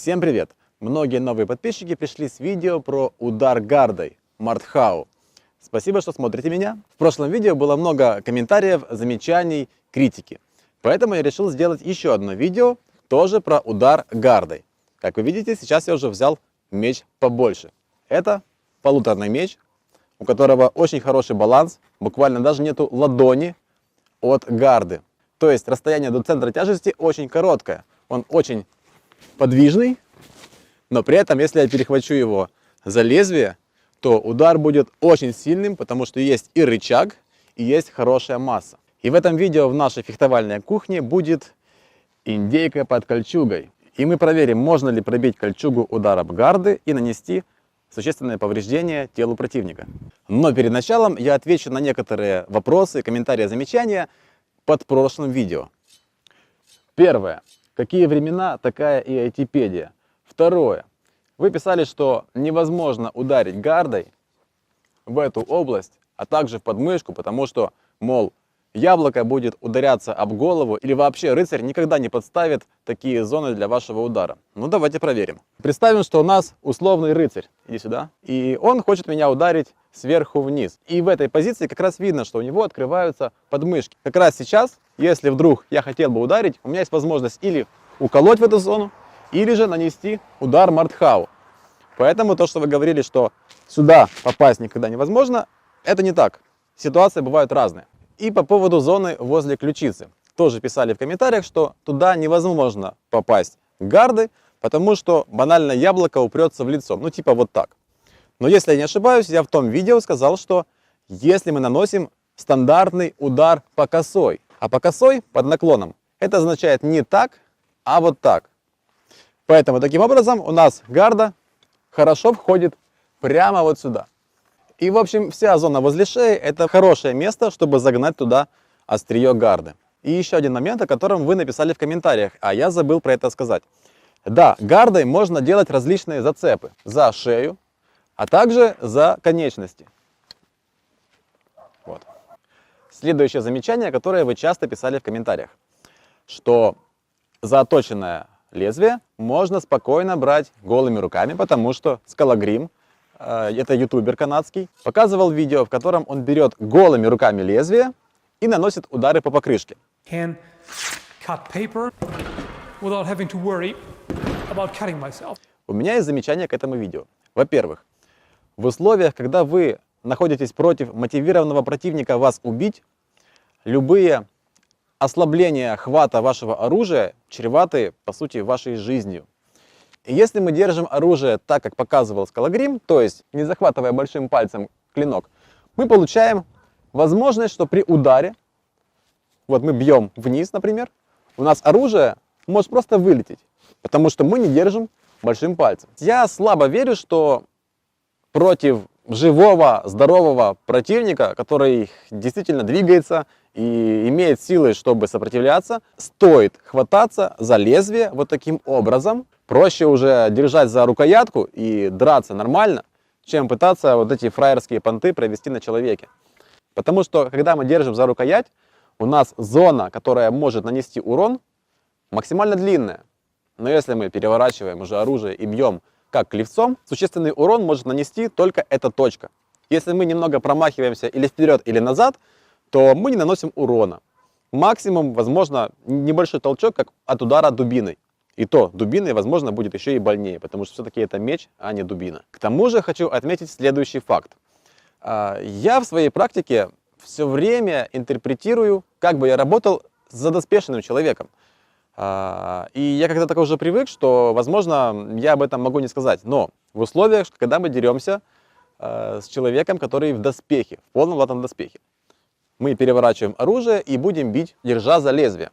Всем привет! Многие новые подписчики пришли с видео про удар гардой Мартхау. Спасибо, что смотрите меня. В прошлом видео было много комментариев, замечаний, критики. Поэтому я решил сделать еще одно видео, тоже про удар гардой. Как вы видите, сейчас я уже взял меч побольше. Это полуторный меч, у которого очень хороший баланс, буквально даже нету ладони от гарды. То есть расстояние до центра тяжести очень короткое. Он очень подвижный, но при этом, если я перехвачу его за лезвие, то удар будет очень сильным, потому что есть и рычаг, и есть хорошая масса. И в этом видео в нашей фехтовальной кухне будет индейка под кольчугой. И мы проверим, можно ли пробить кольчугу ударом гарды и нанести существенное повреждение телу противника. Но перед началом я отвечу на некоторые вопросы, комментарии, замечания под прошлым видео. Первое. Какие времена, такая и айтипедия. Второе. Вы писали, что невозможно ударить гардой в эту область, а также в подмышку, потому что, мол, яблоко будет ударяться об голову, или вообще рыцарь никогда не подставит такие зоны для вашего удара. Ну давайте проверим. Представим, что у нас условный рыцарь, иди сюда, и он хочет меня ударить сверху вниз. И в этой позиции как раз видно, что у него открываются подмышки. Как раз сейчас, если вдруг я хотел бы ударить, у меня есть возможность или уколоть в эту зону, или же нанести удар Мартхау. Поэтому то, что вы говорили, что сюда попасть никогда невозможно, это не так. Ситуации бывают разные. И по поводу зоны возле ключицы. Тоже писали в комментариях, что туда невозможно попасть гарды, потому что банально яблоко упрется в лицо. Ну типа вот так. Но если я не ошибаюсь, я в том видео сказал, что если мы наносим стандартный удар по косой, а по косой под наклоном, это означает не так, а вот так. Поэтому таким образом у нас гарда хорошо входит прямо вот сюда. И в общем вся зона возле шеи это хорошее место, чтобы загнать туда острие гарды. И еще один момент, о котором вы написали в комментариях, а я забыл про это сказать. Да, гардой можно делать различные зацепы за шею, а также за конечности. Вот. Следующее замечание, которое вы часто писали в комментариях, что заточенное лезвие можно спокойно брать голыми руками, потому что Скалагрим, это ютубер канадский, показывал видео, в котором он берет голыми руками лезвие и наносит удары по покрышке. У меня есть замечание к этому видео. Во-первых, в условиях, когда вы находитесь против мотивированного противника вас убить, любые ослабления хвата вашего оружия чреваты, по сути, вашей жизнью. И если мы держим оружие так, как показывал Скалагрим, то есть не захватывая большим пальцем клинок, мы получаем возможность, что при ударе, вот мы бьем вниз, например, у нас оружие может просто вылететь, потому что мы не держим большим пальцем. Я слабо верю, что против живого, здорового противника, который действительно двигается и имеет силы, чтобы сопротивляться, стоит хвататься за лезвие вот таким образом. Проще уже держать за рукоятку и драться нормально, чем пытаться вот эти фраерские понты провести на человеке. Потому что, когда мы держим за рукоять, у нас зона, которая может нанести урон, максимально длинная. Но если мы переворачиваем уже оружие и бьем как клевцом, существенный урон может нанести только эта точка. Если мы немного промахиваемся или вперед, или назад, то мы не наносим урона. Максимум, возможно, небольшой толчок, как от удара дубиной. И то дубиной, возможно, будет еще и больнее, потому что все-таки это меч, а не дубина. К тому же хочу отметить следующий факт. Я в своей практике все время интерпретирую, как бы я работал с задоспешенным человеком. И я когда-то уже привык, что, возможно, я об этом могу не сказать. Но в условиях, когда мы деремся с человеком, который в доспехе, в полном латном доспехе, мы переворачиваем оружие и будем бить, держа за лезвие.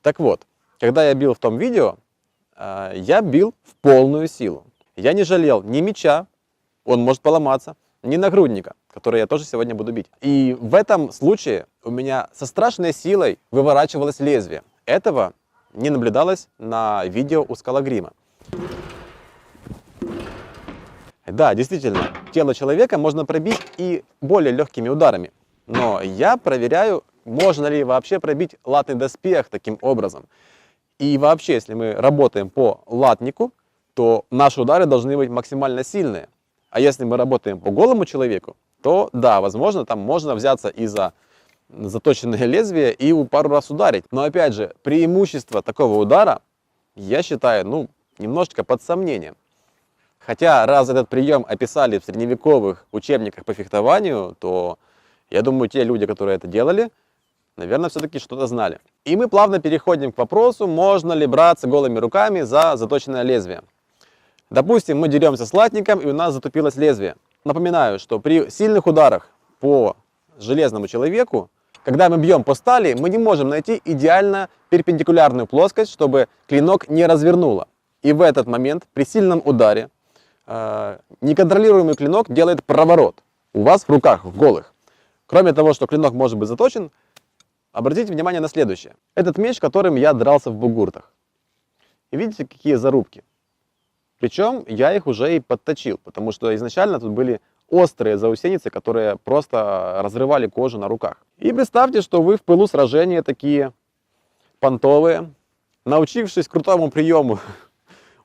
Так вот, когда я бил в том видео, я бил в полную силу. Я не жалел ни меча, он может поломаться, ни нагрудника, который я тоже сегодня буду бить. И в этом случае у меня со страшной силой выворачивалось лезвие. Этого не наблюдалось на видео у Скалагрима. Да, действительно, тело человека можно пробить и более легкими ударами. Но я проверяю, можно ли вообще пробить латный доспех таким образом. И вообще, если мы работаем по латнику, то наши удары должны быть максимально сильные. А если мы работаем по голому человеку, то да, возможно, там можно взяться и за заточенное лезвие и пару раз ударить. Но опять же, преимущество такого удара, я считаю, ну, немножечко под сомнением. Хотя, раз этот прием описали в средневековых учебниках по фехтованию, то, я думаю, те люди, которые это делали, наверное, все-таки что-то знали. И мы плавно переходим к вопросу, можно ли браться голыми руками за заточенное лезвие. Допустим, мы деремся с латником, и у нас затупилось лезвие. Напоминаю, что при сильных ударах по железному человеку, когда мы бьем по стали, мы не можем найти идеально перпендикулярную плоскость, чтобы клинок не развернуло. И в этот момент, при сильном ударе, неконтролируемый клинок делает проворот у вас в руках, в голых. Кроме того, что клинок может быть заточен, обратите внимание на следующее. Этот меч, которым я дрался в бугуртах. И видите, какие зарубки? Причем я их уже и подточил, потому что изначально тут были острые заусеницы, которые просто разрывали кожу на руках. И представьте, что вы в пылу сражения такие понтовые, научившись крутому приему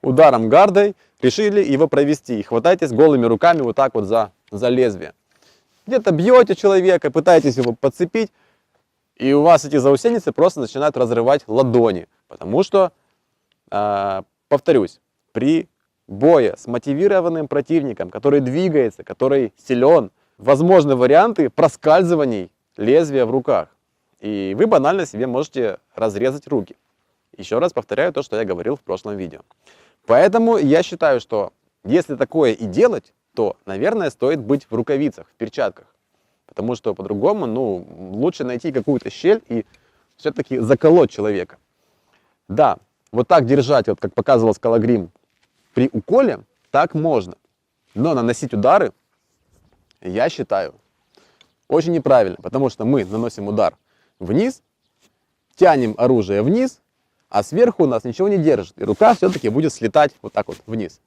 ударом гардой, решили его провести. И хватаетесь голыми руками вот так вот за лезвие. Где-то бьете человека, пытаетесь его подцепить, и у вас эти заусеницы просто начинают разрывать ладони. Потому что, повторюсь, при бое с мотивированным противником, который двигается, который силен, возможны варианты проскальзываний лезвия в руках. И вы банально себе можете разрезать руки. Еще раз повторяю то, что я говорил в прошлом видео. Поэтому я считаю, что если такое и делать, то, наверное, стоит быть в рукавицах, в перчатках. Потому что по-другому, ну, лучше найти какую-то щель и все-таки заколоть человека. Да, вот так держать, вот как показывал Скалогрим, при уколе, так можно. Но наносить удары, я считаю, очень неправильно. Потому что мы наносим удар вниз, тянем оружие вниз, а сверху у нас ничего не держит. И рука все-таки будет слетать вот так вот вниз.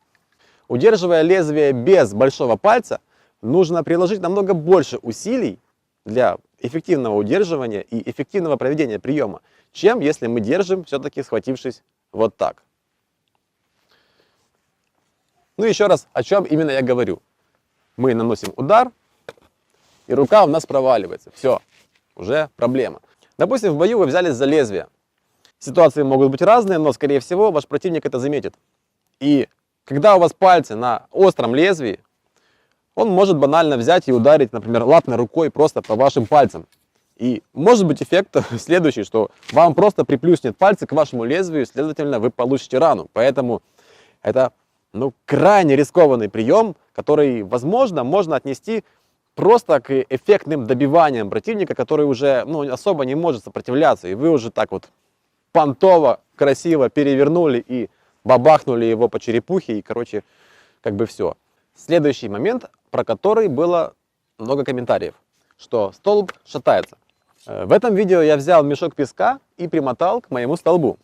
Удерживая лезвие без большого пальца, нужно приложить намного больше усилий для эффективного удерживания и эффективного проведения приема, чем если мы держим, все-таки схватившись вот так. Ну еще раз, о чем именно я говорю. Мы наносим удар, и рука у нас проваливается. Все, уже проблема. Допустим, в бою вы взялись за лезвие. Ситуации могут быть разные, но, скорее всего, ваш противник это заметит. И когда у вас пальцы на остром лезвии, он может банально взять и ударить, например, латной рукой просто по вашим пальцам. И может быть эффект следующий, что вам просто приплюснет пальцы к вашему лезвию, следовательно, вы получите рану. Поэтому это крайне рискованный прием, который, возможно, можно отнести просто к эффектным добиваниям противника, который уже особо не может сопротивляться. И вы уже так вот понтово, красиво перевернули и бабахнули его по черепухе, и, короче, как бы все. Следующий момент, про который было много комментариев, что столб шатается. В этом видео я взял мешок песка и примотал к моему столбу.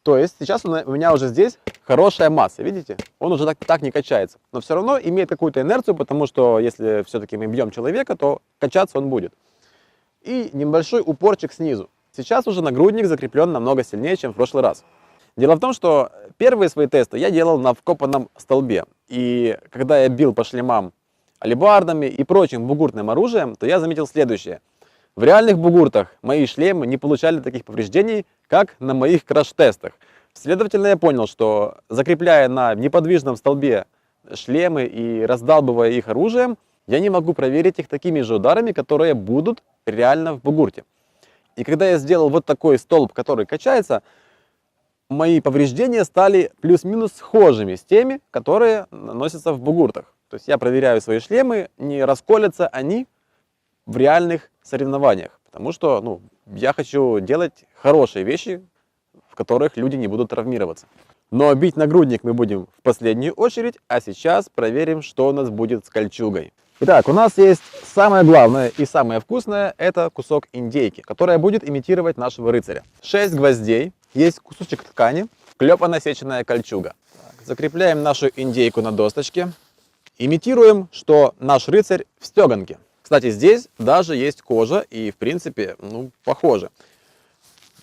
То есть сейчас у меня уже здесь хорошая масса, видите? Он уже так не качается. Но все равно имеет какую-то инерцию, потому что если все-таки мы бьем человека, то качаться он будет. И небольшой упорчик снизу. Сейчас уже нагрудник закреплен намного сильнее, чем в прошлый раз. Дело в том, что первые свои тесты я делал на вкопанном столбе. И когда я бил по шлемам алебардами и прочим бугуртным оружием, то я заметил следующее. В реальных бугуртах мои шлемы не получали таких повреждений, как на моих краш-тестах. Следовательно, я понял, что закрепляя на неподвижном столбе шлемы и раздалбывая их оружием, я не могу проверить их такими же ударами, которые будут реально в бугурте. И когда я сделал вот такой столб, который качается, мои повреждения стали плюс-минус схожими с теми, которые наносятся в бугуртах. То есть я проверяю свои шлемы, не расколятся они в реальных соревнованиях. Потому что я хочу делать хорошие вещи, в которых люди не будут травмироваться. Но бить нагрудник мы будем в последнюю очередь, а сейчас проверим, что у нас будет с кольчугой. Итак, у нас есть самое главное и самое вкусное, это кусок индейки, которая будет имитировать нашего рыцаря. 6 гвоздей, есть кусочек ткани, клепано сеченная кольчуга. Так, закрепляем нашу индейку на досточке. Имитируем, что наш рыцарь в стеганке. Кстати, здесь даже есть кожа и, в принципе, похоже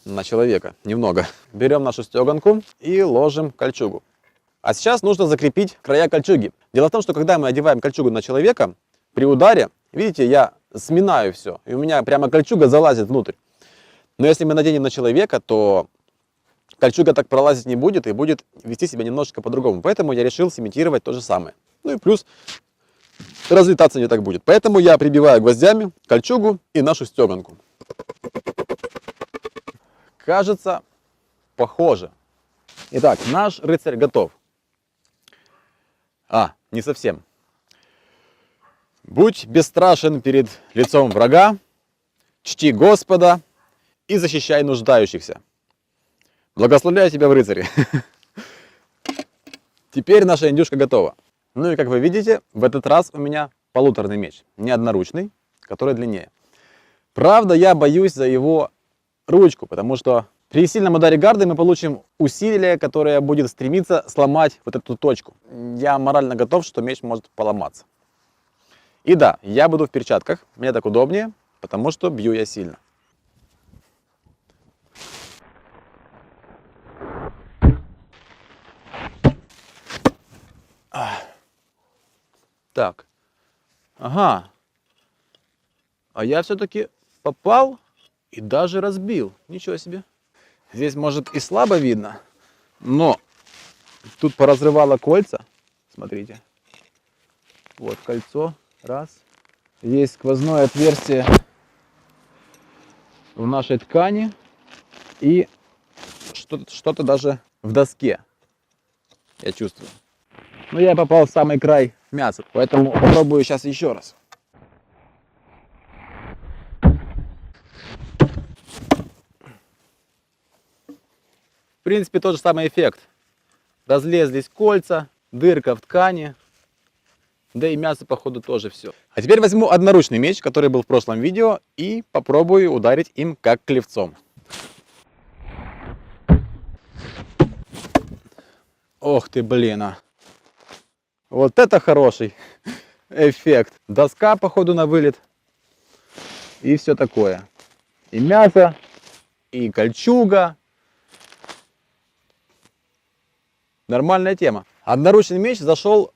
на человека немного. Берем нашу стеганку и ложим кольчугу. А сейчас нужно закрепить края кольчуги. Дело в том, что когда мы одеваем кольчугу на человека, при ударе, видите, я сминаю все, и у меня прямо кольчуга залазит внутрь. Но если мы наденем на человека, то кольчуга так пролазить не будет и будет вести себя немножечко по-другому. Поэтому я решил сымитировать то же самое. Ну и плюс разлетаться не так будет. Поэтому я прибиваю гвоздями кольчугу и нашу стеганку. Кажется, похоже. Итак, наш рыцарь готов. Не совсем. Будь бесстрашен перед лицом врага, чти Господа и защищай нуждающихся. Благословляю тебя в рыцаре. Теперь наша индюшка готова. Ну и как вы видите, в этот раз у меня полуторный меч, не одноручный, который длиннее. Правда, я боюсь за его ручку, потому что при сильном ударе гарды мы получим усилие, которое будет стремиться сломать вот эту точку. Я морально готов, что меч может поломаться. И да, я буду в перчатках, мне так удобнее, потому что бью я сильно. Так, ага, а я все-таки попал и даже разбил, ничего себе. Здесь может и слабо видно, но тут поразрывало кольца, смотрите, вот кольцо, раз, есть сквозное отверстие в нашей ткани и что-то даже в доске, я чувствую. Но я попал в самый край мяса, поэтому попробую сейчас еще раз. В принципе, тот же самый эффект. Разлезлись кольца, дырка в ткани, да и мясо, походу, тоже все. А теперь возьму одноручный меч, который был в прошлом видео, и попробую ударить им как клевцом. Ох ты, блин, Вот это хороший эффект. Доска, походу, на вылет. И все такое. И мясо, и кольчуга. Нормальная тема. Одноручный меч зашел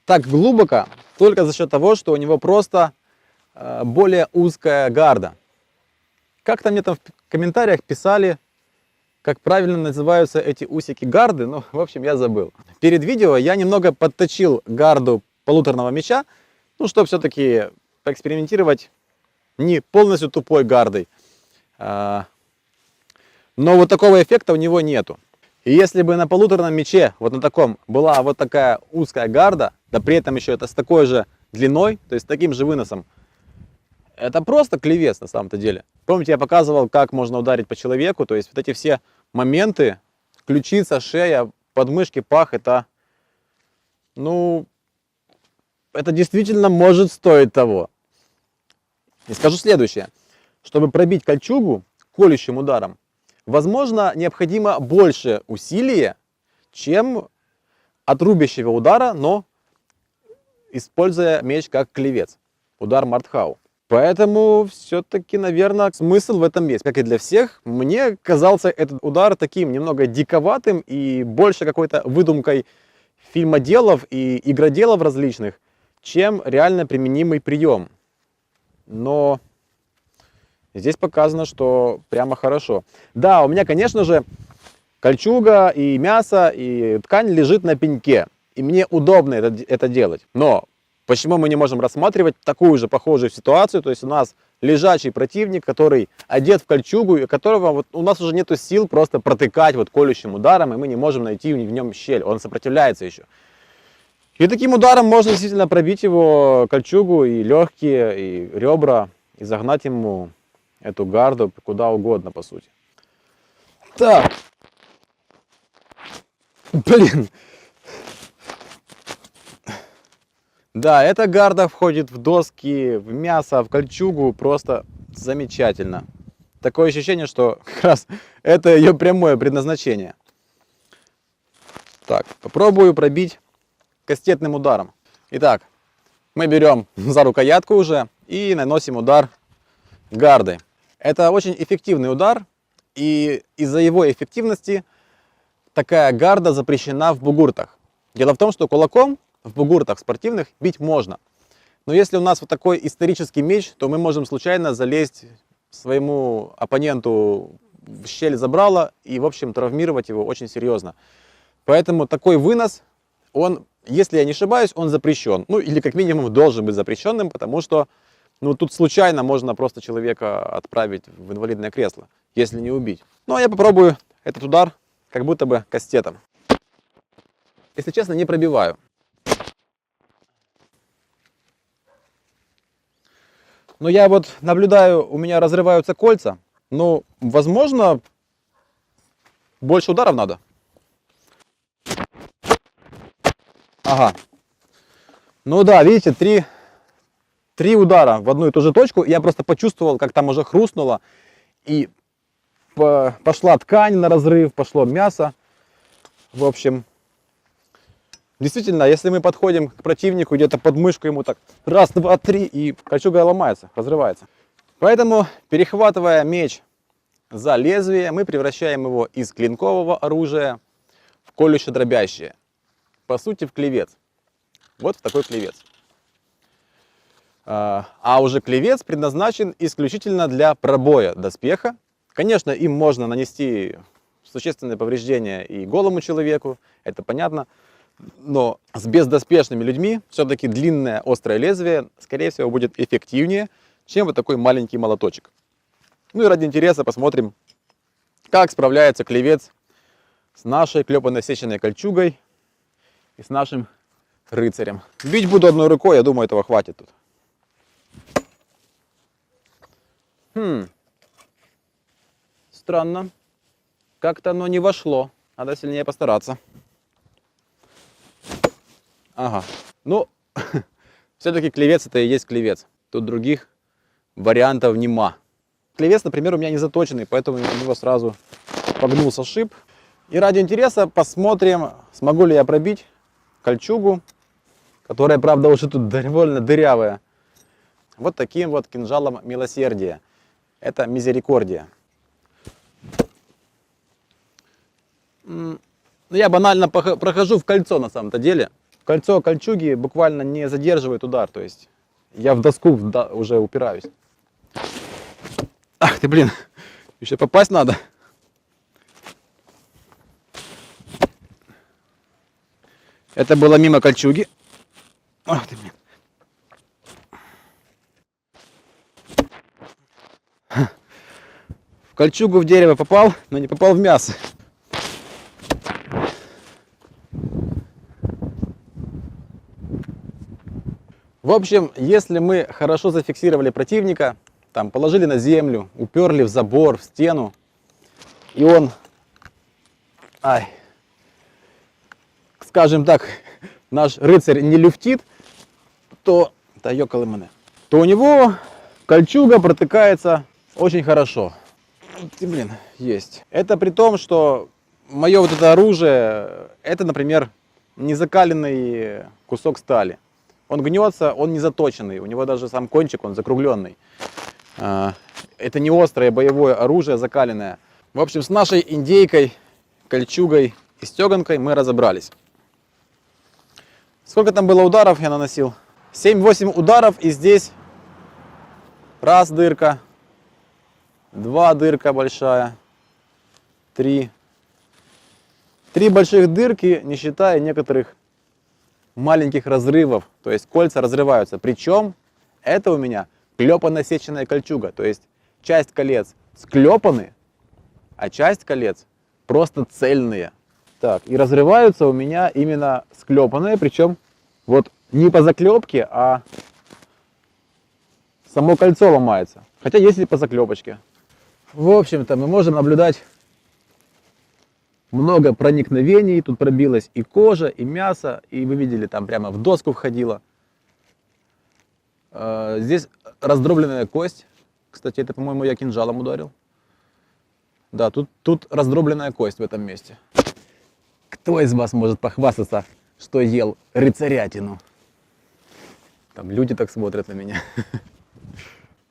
так глубоко только за счет того, что у него просто более узкая гарда. Как-то мне там в комментариях писали, как правильно называются эти усики гарды, ну, в общем, я забыл. Перед видео я немного подточил гарду полуторного меча, ну, чтобы все-таки поэкспериментировать не полностью тупой гардой. Но вот такого эффекта у него нету. И если бы на полуторном мече, вот на таком, была вот такая узкая гарда, да при этом еще это с такой же длиной, то есть с таким же выносом, это просто клевец на самом-то деле. Помните, я показывал, как можно ударить по человеку, то есть вот эти все моменты, ключица, шея, подмышки, пах, это, ну, это действительно может стоить того. И скажу следующее, чтобы пробить кольчугу колющим ударом, возможно, необходимо больше усилия, чем от рубящего удара, но используя меч как клевец. Удар Мартхау. Поэтому все-таки, наверное, смысл в этом есть. Как и для всех, мне казался этот удар таким немного диковатым и больше какой-то выдумкой фильмоделов и игроделов различных, чем реально применимый прием. Но здесь показано, что прямо хорошо. Да, у меня, конечно же, кольчуга и мясо, и ткань лежит на пеньке. И мне удобно это делать. Но почему мы не можем рассматривать такую же похожую ситуацию? То есть у нас лежачий противник, который одет в кольчугу, и которого вот у нас уже нету сил просто протыкать вот колющим ударом, и мы не можем найти в нем щель. Он сопротивляется еще. И таким ударом можно действительно пробить его кольчугу и легкие, и ребра, и загнать ему эту гарду куда угодно, по сути. Так. Блин. Да, эта гарда входит в доски, в мясо, в кольчугу просто замечательно. Такое ощущение, что как раз это ее прямое предназначение. Так, попробую пробить кастетным ударом. Итак, мы берем за рукоятку уже и наносим удар гардой. Это очень эффективный удар, и из-за его эффективности такая гарда запрещена в бугуртах. Дело в том, что кулаком в бугуртах спортивных бить можно. Но если у нас вот такой исторический меч, то мы можем случайно залезть своему оппоненту в щель забрала и, в общем, травмировать его очень серьезно. Поэтому такой вынос, он, если я не ошибаюсь, он запрещен. Ну, или как минимум должен быть запрещенным, потому что, ну, тут случайно можно просто человека отправить в инвалидное кресло, если не убить. Ну, а я попробую этот удар как будто бы кастетом. Если честно, не пробиваю. Но я вот наблюдаю, у меня разрываются кольца. Ну, возможно, больше ударов надо. Ага. Ну да, видите, три удара в одну и ту же точку. Я просто почувствовал, как там уже хрустнуло. И пошла ткань на разрыв, пошло мясо. В общем, действительно, если мы подходим к противнику, где-то под мышку ему так раз, два, три, и кольчуга ломается, разрывается. Поэтому, перехватывая меч за лезвие, мы превращаем его из клинкового оружия в колюще-дробящее. По сути, в клевец. Вот в такой клевец. А уже клевец предназначен исключительно для пробоя доспеха. Конечно, им можно нанести существенные повреждения и голому человеку, это понятно. Но с бездоспешными людьми все-таки длинное острое лезвие, скорее всего, будет эффективнее, чем вот такой маленький молоточек. Ну и ради интереса посмотрим, как справляется клевец с нашей клепанно-сеченной кольчугой и с нашим рыцарем. Бить буду одной рукой, я думаю, этого хватит тут. Странно. Как-то оно не вошло. Надо сильнее постараться. Ага. Ну, все-таки клевец это и есть клевец. Тут других вариантов нема. Клевец, например, у меня не заточенный, поэтому у него сразу погнулся шип. И ради интереса посмотрим, смогу ли я пробить кольчугу, которая, правда, уже тут довольно дырявая, вот таким вот кинжалом милосердия. Это мизерикордия. Я банально прохожу в кольцо на самом-то деле. Кольцо кольчуги буквально не задерживает удар, то есть я в доску уже упираюсь. Ах ты, блин, еще попасть надо. Это было мимо кольчуги. Ах ты, блин. В кольчугу в дерево попал, но не попал в мясо. В общем, если мы хорошо зафиксировали противника, там положили на землю, уперли в забор, в стену, и он, скажем так, наш рыцарь не люфтит, то у него кольчуга протыкается очень хорошо. Блин, есть. Это при том, что мое вот это оружие, это, например, незакаленный кусок стали. Он гнется, он не заточенный, у него даже сам кончик, он закругленный. Это не острое боевое оружие, закаленное. В общем, с нашей индейкой, кольчугой и стеганкой мы разобрались. Сколько там было ударов я наносил? 7-8 ударов, и здесь раз дырка, 2 дырка большая, 3. 3 больших дырки, не считая некоторых маленьких разрывов, то есть кольца разрываются. Причем это у меня клепанно-сеченная кольчуга, то есть часть колец склепаны, а часть колец просто цельные. Так, и разрываются у меня именно склепанные, причем вот не по заклепке, а само кольцо ломается. Хотя есть и по заклепочке. В общем-то, мы можем наблюдать много проникновений. Тут пробилась и кожа, и мясо, и вы видели, там прямо в доску входило. Здесь раздробленная кость. Кстати, это, по-моему, я кинжалом ударил. Да, тут раздробленная кость в этом месте. Кто из вас может похвастаться, что ел рыцарятину? Там люди так смотрят на меня.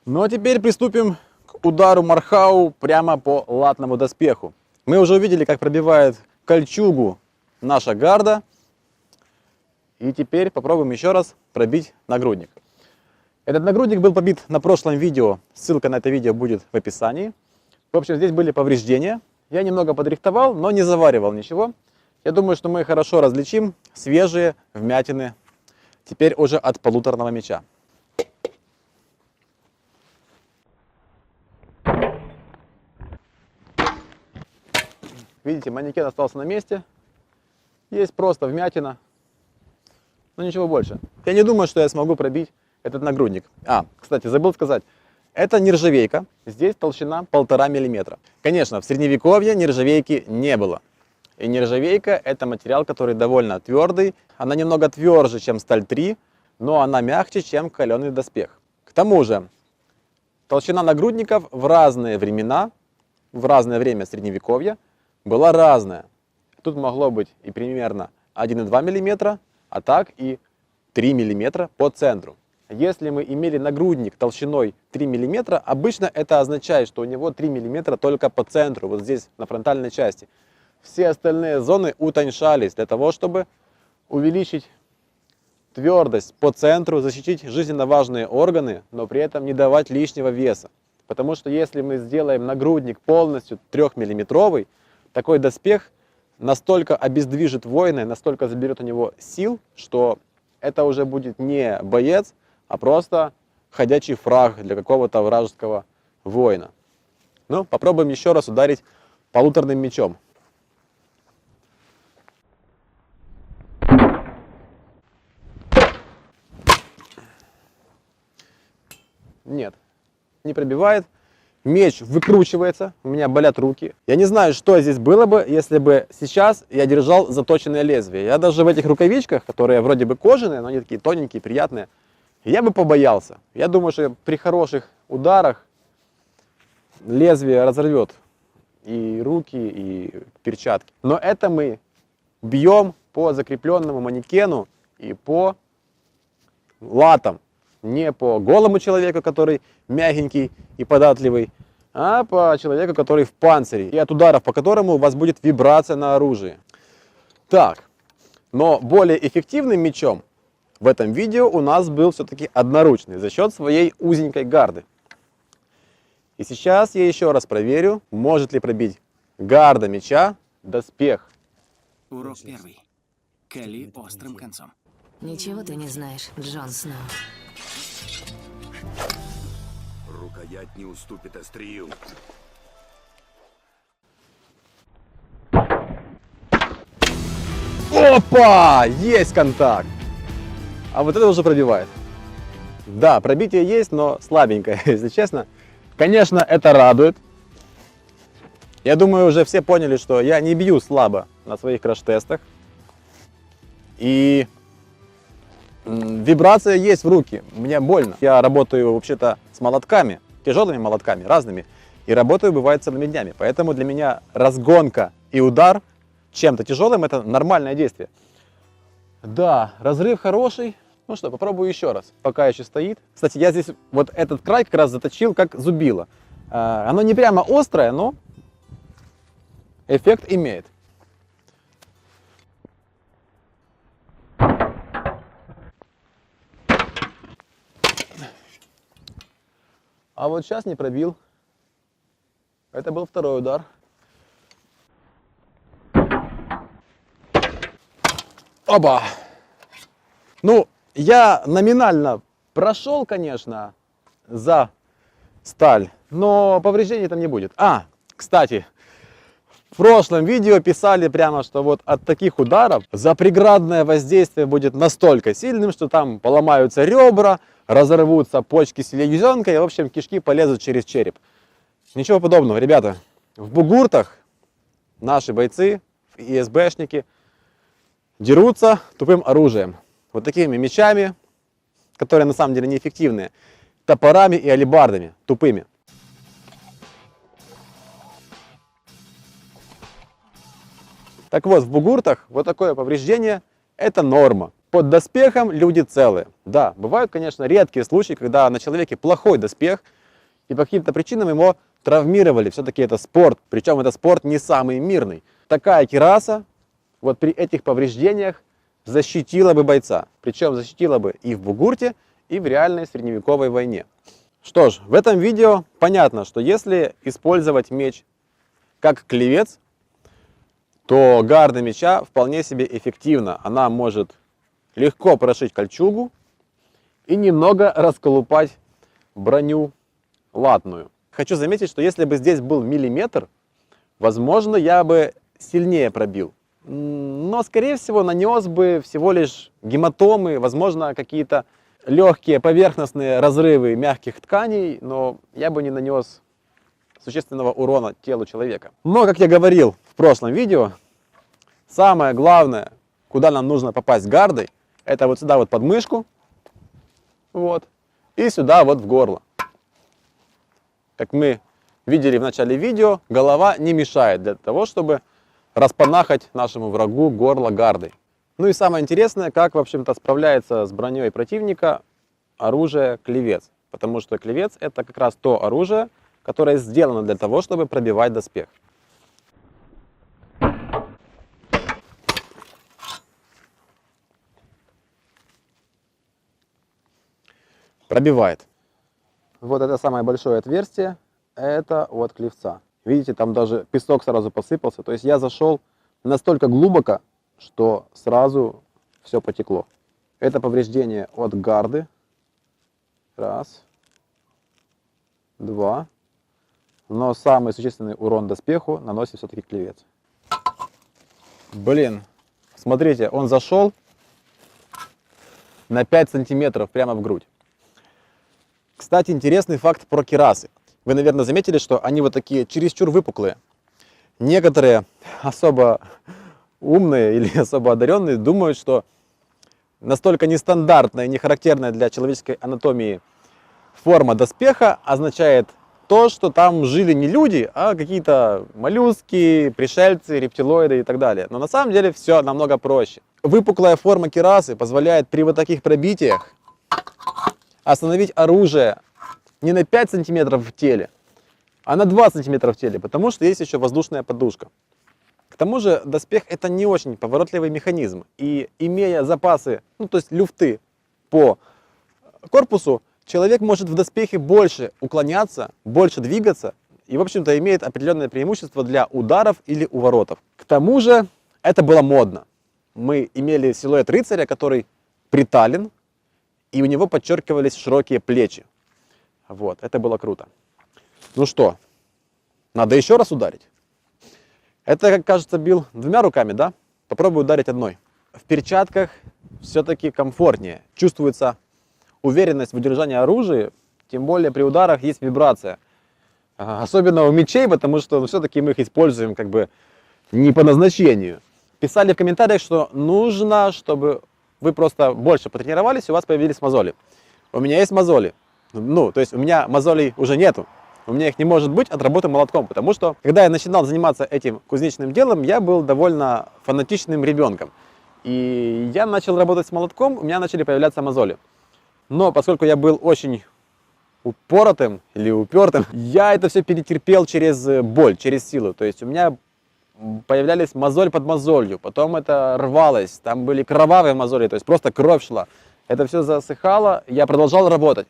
Ну а теперь приступим к удару Мартхау прямо по латному доспеху. Мы уже увидели, как пробивает кольчугу наша гарда. И теперь попробуем еще раз пробить нагрудник. Этот нагрудник был побит на прошлом видео, ссылка на это видео будет в описании. В общем, здесь были повреждения. Я немного подрихтовал, но не заваривал ничего. Я думаю, что мы хорошо различим свежие вмятины, теперь уже от полуторного мяча. Видите, манекен остался на месте. Есть просто вмятина, но ничего больше. Я не думаю, что я смогу пробить этот нагрудник. Кстати, забыл сказать. Это нержавейка. Здесь толщина 1,5 мм. Конечно, в средневековье нержавейки не было. И нержавейка — это материал, который довольно твердый. Она немного тверже, чем сталь 3, но она мягче, чем каленый доспех. К тому же, толщина нагрудников в разные времена, в разное время средневековья была разная. Тут могло быть и примерно 1,2 мм, а так и 3 мм по центру. Если мы имели нагрудник толщиной 3 мм, обычно это означает, что у него 3 мм только по центру, вот здесь на фронтальной части. Все остальные зоны утоньшались для того, чтобы увеличить твердость по центру, защитить жизненно важные органы, но при этом не давать лишнего веса. Потому что если мы сделаем нагрудник полностью 3-миллиметровый, такой доспех настолько обездвижит воина, настолько заберет у него сил, что это уже будет не боец, а просто ходячий фраг для какого-то вражеского воина. Ну, попробуем еще раз ударить полуторным мечом. Нет, не пробивает. Меч выкручивается, у меня болят руки. Я не знаю, что здесь было бы, если бы сейчас я держал заточенное лезвие. Я даже в этих рукавичках, которые вроде бы кожаные, но они такие тоненькие, приятные, я бы побоялся. Я думаю, что при хороших ударах лезвие разорвет и руки, и перчатки. Но это мы бьем по закрепленному манекену и по латам. Не по голому человеку, который мягенький и податливый, а по человеку, который в панцире, и от ударов по которому у вас будет вибрация на оружии. Так, но более эффективным мечом в этом видео у нас был все-таки одноручный, за счет своей узенькой гарды. И сейчас я еще раз проверю, может ли пробить гарда меча доспех. Урок первый. Кали острым концом. Ничего ты не знаешь, Джон Сноу. Рукоять не уступит острию. Опа! Есть контакт! А вот это уже пробивает. Да, пробитие есть, но слабенькое, если честно. Конечно, это радует. Я думаю, уже все поняли, что я не бью слабо на своих краш-тестах. И вибрация есть в руки, мне больно. Я работаю вообще-то с молотками, тяжелыми молотками, разными. И работаю, бывает, целыми днями. Поэтому для меня разгонка и удар чем-то тяжелым — это нормальное действие. Да, разрыв хороший. Ну что, попробую еще раз, пока еще стоит. Кстати, я здесь вот этот край как раз заточил как зубило. Оно не прямо острое, но эффект имеет. А вот сейчас не пробил. Это был второй удар. Оба! Ну, я номинально прошел, конечно, за сталь, но повреждений там не будет. Кстати, в прошлом видео писали прямо, что вот от таких ударов запреградное воздействие будет настолько сильным, что там поломаются ребра, разорвутся почки селезенкой, и, в общем, кишки полезут через череп. Ничего подобного, ребята. В бугуртах наши бойцы, ИСБшники, дерутся тупым оружием. Вот такими мечами, которые на самом деле неэффективные, топорами и алебардами, тупыми. Так вот, в бугуртах вот такое повреждение – это норма. Под доспехом люди целые. Да, бывают, конечно, редкие случаи, когда на человеке плохой доспех, и по каким-то причинам его травмировали. Все-таки это спорт, причем это спорт не самый мирный. Такая кираса, вот при этих повреждениях, защитила бы бойца. Причем защитила бы и в бугурте, и в реальной средневековой войне. Что ж, в этом видео понятно, что если использовать меч как клевец, то гарда меча вполне себе эффективна. Она может легко прошить кольчугу и немного расколупать броню латную. Хочу заметить, что если бы здесь был миллиметр, возможно, я бы сильнее пробил. Но, скорее всего, нанес бы всего лишь гематомы, возможно, какие-то легкие поверхностные разрывы мягких тканей, но я бы не нанес существенного урона телу человека. Но, как я говорил в прошлом видео, самое главное, куда нам нужно попасть гардой, это вот сюда вот под мышку, вот, и сюда вот в горло. Как мы видели в начале видео, голова не мешает для того, чтобы распанахать нашему врагу горло гардой. Ну и самое интересное, как, в общем-то, справляется с броней противника оружие клевец. Потому что клевец — это как раз то оружие, которое сделано для того, чтобы пробивать доспех. Пробивает. Вот это самое большое отверстие, это от клевца. Видите, там даже песок сразу посыпался. То есть я зашел настолько глубоко, что сразу все потекло. Это повреждение от гарды. Раз. Два. Но самый существенный урон доспеху наносит все-таки клевец. Блин, смотрите, он зашел на 5 сантиметров прямо в грудь. Кстати, интересный факт про кирасы. Вы, наверное, заметили, что они вот такие чересчур выпуклые. Некоторые особо умные или особо одаренные думают, что настолько нестандартная и не характерная для человеческой анатомии форма доспеха означает то, что там жили не люди, а какие-то моллюски, пришельцы, рептилоиды и так далее. Но на самом деле все намного проще. Выпуклая форма кирасы позволяет при вот таких пробитиях остановить оружие не на 5 сантиметров в теле, а на 2 сантиметра в теле, потому что есть еще воздушная подушка. К тому же доспех — это не очень поворотливый механизм, и имея запасы, ну то есть люфты по корпусу, человек может в доспехе больше уклоняться, больше двигаться и, в общем-то, имеет определенное преимущество для ударов или уворотов. К тому же это было модно. Мы имели силуэт рыцаря, который притален, и у него подчеркивались широкие плечи. Вот, это было круто. Ну что, надо еще раз ударить? Это, как кажется, бил двумя руками, да? Попробую ударить одной. В перчатках все-таки комфортнее. Чувствуется уверенность в удержании оружия, тем более при ударах есть вибрация. Особенно у мечей, потому что все-таки мы их используем как бы не по назначению. Писали в комментариях, что нужно, чтобы вы просто больше потренировались, и у вас появились мозоли. У меня есть мозоли. Ну, то есть у меня мозолей уже нету. У меня их не может быть от работы молотком, потому что, когда я начинал заниматься этим кузнечным делом, я был довольно фанатичным ребенком. И я начал работать с молотком, у меня начали появляться мозоли. Но поскольку я был очень упоротым или упертым, я это все перетерпел через боль, через силу. То есть у меня появлялись мозоль под мозолью, потом это рвалось, там были кровавые мозоли, то есть просто кровь шла. Это все засыхало, я продолжал работать.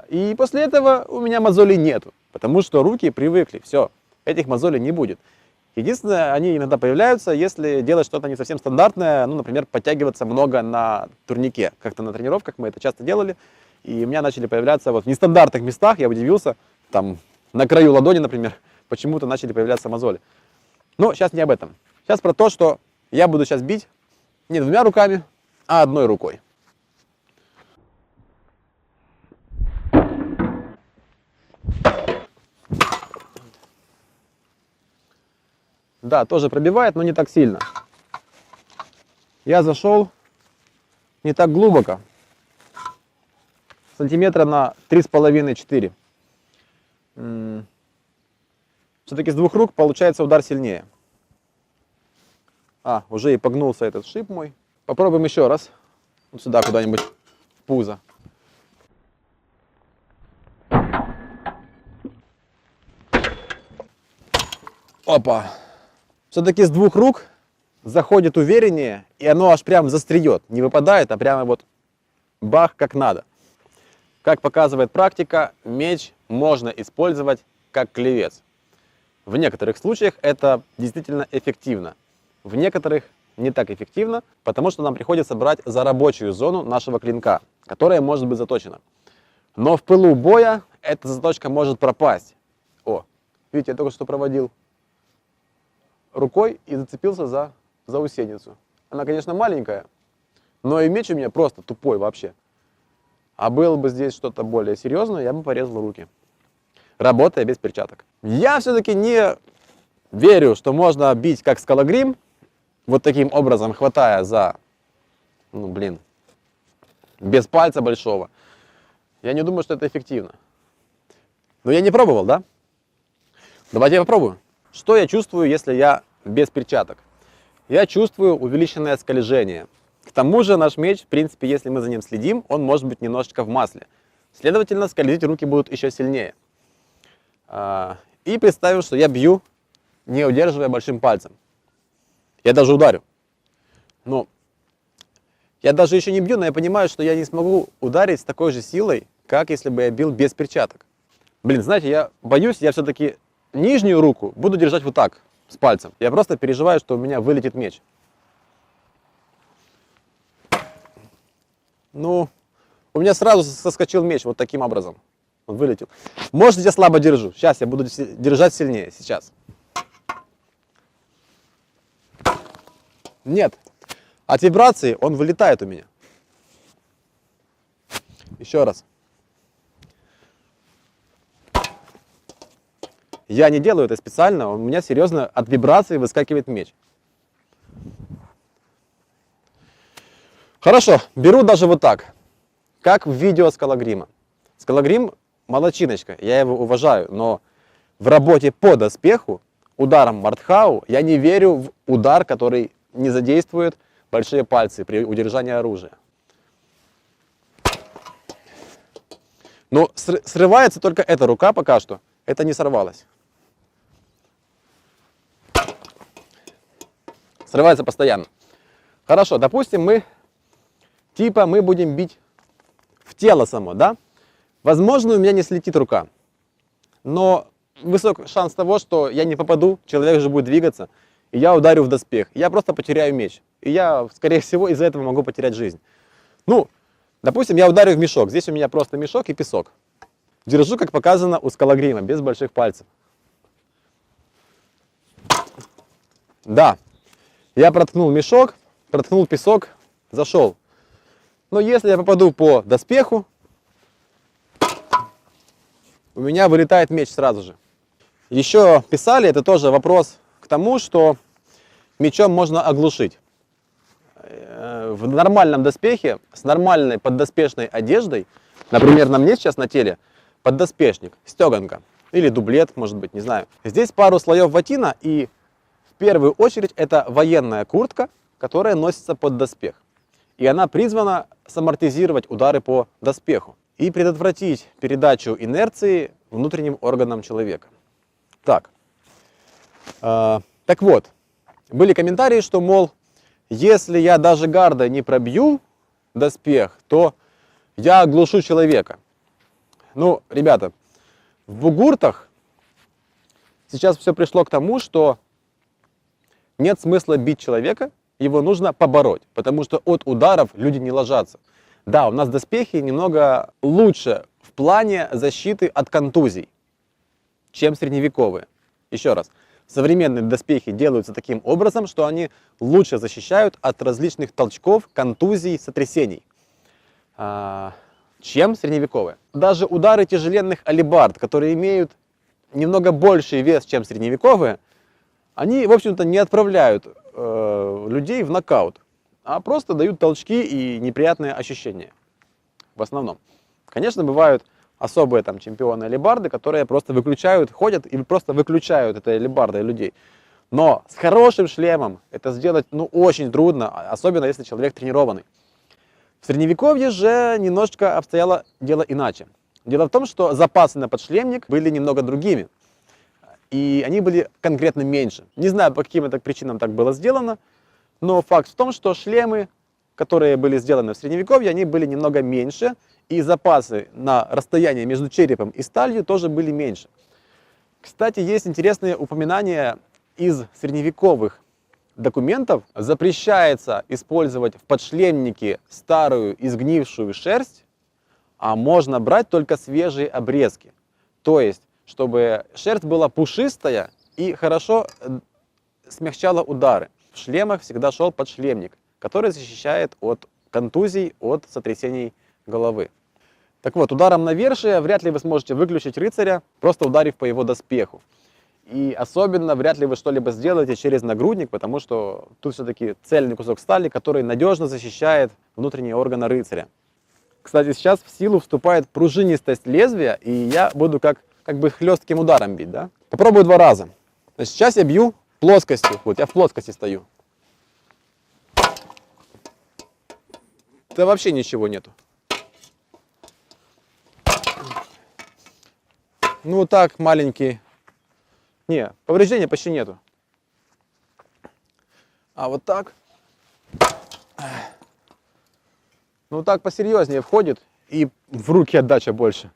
И после этого у меня мозолей нету, потому что руки привыкли, все, этих мозолей не будет. Единственное, они иногда появляются, если делать что-то не совсем стандартное, ну, например, подтягиваться много на турнике. Как-то на тренировках мы это часто делали, и у меня начали появляться вот в нестандартных местах, я удивился, там на краю ладони, например, почему-то начали появляться мозоли. Но сейчас не об этом. Сейчас про то, что я буду сейчас бить не двумя руками, а одной рукой. Да, тоже пробивает, но не так сильно. Я зашел не так глубоко. Сантиметра на 3,5-4. Все-таки с двух рук получается удар сильнее. Уже и погнулся этот шип мой. Попробуем еще раз. Вот сюда куда-нибудь в пузо. Опа. Все-таки с двух рук заходит увереннее, и оно аж прям застреет. Не выпадает, а прямо вот бах, как надо. Как показывает практика, меч можно использовать как клевец. В некоторых случаях это действительно эффективно. В некоторых не так эффективно, потому что нам приходится брать за рабочую зону нашего клинка, которая может быть заточена. Но в пылу боя эта заточка может пропасть. О, видите, я только что проводил рукой и зацепился за заусеницу. Она, конечно, маленькая, но и меч у меня просто тупой вообще. А было бы здесь что-то более серьезное, я бы порезал руки, работая без перчаток. Я все-таки не верю, что можно бить как скалогрим, вот таким образом хватая за, без пальца большого. Я не думаю, что это эффективно. Но я не пробовал, да? Давайте я попробую. Что я чувствую, если я без перчаток? Я чувствую увеличенное скольжение. К тому же наш меч, в принципе, если мы за ним следим, он может быть немножечко в масле. Следовательно, скользить руки будут еще сильнее. И представим, что я бью, не удерживая большим пальцем. Я даже ударю. Но я даже еще не бью, но я понимаю, что я не смогу ударить с такой же силой, как если бы я бил без перчаток. Знаете, я боюсь, я все-таки нижнюю руку буду держать вот так, с пальцем. Я просто переживаю, что у меня вылетит меч. У меня сразу соскочил меч вот таким образом. Он вылетел. Может, я слабо держу. Сейчас я буду держать сильнее. Сейчас. Нет. От вибрации он вылетает у меня. Еще раз. Я не делаю это специально. У меня серьезно от вибрации выскакивает меч. Хорошо. Беру даже вот так. Как в видео Скалогрима. Скалогрим молодчиночка. Я его уважаю. Но в работе по доспеху ударом Мартхау я не верю в удар, который не задействует большие пальцы при удержании оружия. Но срывается только эта рука пока что. Это не сорвалось. Срывается постоянно. Хорошо, допустим, мы будем бить в тело само, да? Возможно, у меня не слетит рука. Но высок шанс того, что я не попаду, человек же будет двигаться, и я ударю в доспех. Я просто потеряю меч. И я, скорее всего, из-за этого могу потерять жизнь. Допустим, я ударю в мешок. Здесь у меня просто мешок и песок. Держу, как показано у Скалогрима, без больших пальцев. Да, я проткнул мешок, проткнул песок, зашел. Но если я попаду по доспеху, у меня вылетает меч сразу же. Еще писали, это тоже вопрос к тому, что мечом можно оглушить. В нормальном доспехе, с нормальной поддоспешной одеждой, например, на мне сейчас на теле поддоспешник, стеганка или дублет, может быть, не знаю. Здесь пару слоев ватина, и в первую очередь это военная куртка, которая носится под доспех. И она призвана самортизировать удары по доспеху и предотвратить передачу инерции внутренним органам человека. Так вот, были комментарии, что, мол, если я даже гардой не пробью доспех, то я оглушу человека. Ребята, в бугуртах сейчас все пришло к тому, что нет смысла бить человека, его нужно побороть, потому что от ударов люди не ложатся. Да, у нас доспехи немного лучше в плане защиты от контузий, чем средневековые. Еще раз, современные доспехи делаются таким образом, что они лучше защищают от различных толчков, контузий, сотрясений, чем средневековые. Даже удары тяжеленных алебард, которые имеют немного больший вес, чем средневековые, они, в общем-то, не отправляют людей в нокаут, а просто дают толчки и неприятные ощущения. В основном. Конечно, бывают особые чемпионы алебарды, которые просто ходят и просто выключают этой алебардой людей. Но с хорошим шлемом это сделать очень трудно, особенно если человек тренированный. В средневековье же немножечко обстояло дело иначе. Дело в том, что запасы на подшлемник были немного другими. И они были конкретно меньше. Не знаю, по каким это причинам так было сделано. Но факт в том, что шлемы, которые были сделаны в Средневековье, они были немного меньше, и запасы на расстояние между черепом и сталью тоже были меньше. Кстати, есть интересные упоминания из средневековых документов. Запрещается использовать в подшлемнике старую изгнившую шерсть, а можно брать только свежие обрезки. То есть, чтобы шерсть была пушистая и хорошо смягчала удары. В шлемах всегда шел подшлемник, который защищает от контузий, от сотрясений головы. Так вот, ударом навершия вряд ли вы сможете выключить рыцаря, просто ударив по его доспеху. И особенно вряд ли вы что-либо сделаете через нагрудник, потому что тут все-таки цельный кусок стали, который надежно защищает внутренние органы рыцаря. Кстати, сейчас в силу вступает пружинистость лезвия, и я буду как бы хлестким ударом бить, да? Попробую 2 раза. Значит, сейчас я бью плоскостью. Вот я в плоскости стою. Да вообще ничего нету. Ну вот так, маленький. Не, повреждения почти нету. А вот так. Ну так посерьезнее входит и в руки отдача больше.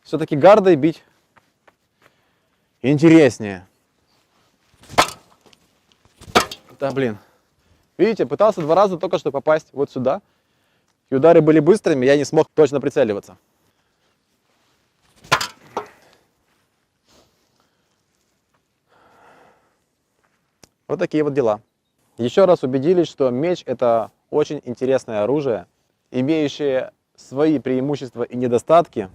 Все-таки гардой бить интереснее. Да блин. Видите, пытался 2 раза только что попасть вот сюда. И удары были быстрыми, я не смог точно прицеливаться. Вот такие вот дела. Еще раз убедились, что меч это очень интересное оружие, имеющее свои преимущества и недостатки,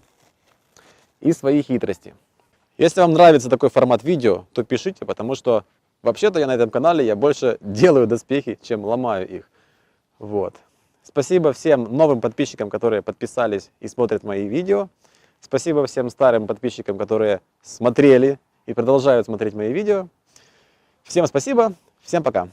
и свои хитрости. Если вам нравится такой формат видео, то пишите, потому что вообще-то я на этом канале я больше делаю доспехи, чем ломаю их. Вот. Спасибо всем новым подписчикам, которые подписались и смотрят мои видео. Спасибо всем старым подписчикам, которые смотрели и продолжают смотреть мои видео. Всем спасибо, всем пока.